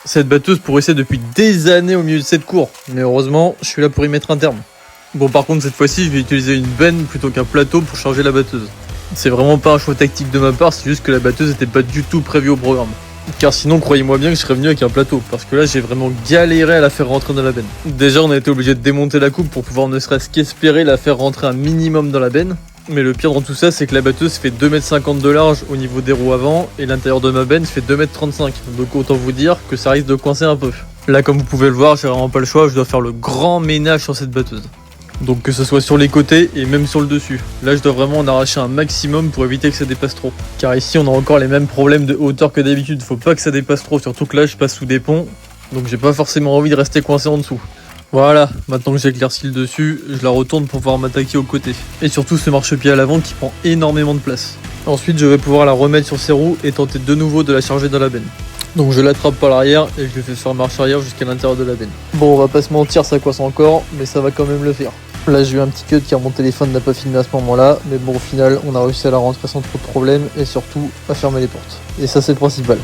Cette batteuse pourrissait depuis des années au milieu de cette cour, mais heureusement, je suis là pour y mettre un terme. Bon, par contre, cette fois-ci, je vais utiliser une benne plutôt qu'un plateau pour charger la batteuse. C'est vraiment pas un choix tactique de ma part, c'est juste que la batteuse n'était pas du tout prévue au programme. Car sinon, croyez-moi bien que je serais venu avec un plateau, parce que là, j'ai vraiment galéré à la faire rentrer dans la benne. Déjà, on a été obligé de démonter la coupe pour pouvoir ne serait-ce qu'espérer la faire rentrer un minimum dans la benne. Mais le pire dans tout ça, c'est que la batteuse fait 2,50 m de large au niveau des roues avant, et l'intérieur de ma benne fait 2,35 m. Donc autant vous dire que ça risque de coincer un peu. Là, comme vous pouvez le voir, j'ai vraiment pas le choix, je dois faire le grand ménage sur cette batteuse. Donc que ce soit sur les côtés et même sur le dessus. Là, je dois vraiment en arracher un maximum pour éviter que ça dépasse trop. Car ici, on a encore les mêmes problèmes de hauteur que d'habitude. Faut pas que ça dépasse trop, surtout que là, je passe sous des ponts. Donc j'ai pas forcément envie de rester coincé en dessous. Voilà, maintenant que j'ai éclairci le dessus, je la retourne pour pouvoir m'attaquer aux côtés. Et surtout ce marchepied à l'avant qui prend énormément de place. Ensuite, je vais pouvoir la remettre sur ses roues et tenter de nouveau de la charger dans la benne. Donc je l'attrape par l'arrière et je le fais faire marche arrière jusqu'à l'intérieur de la benne. Bon, on va pas se mentir, ça coince encore, mais ça va quand même le faire. Là, j'ai eu un petit cut car mon téléphone n'a pas filmé à ce moment-là, mais bon, au final, on a réussi à la rentrer sans trop de problèmes et surtout à fermer les portes. Et ça, c'est le principal.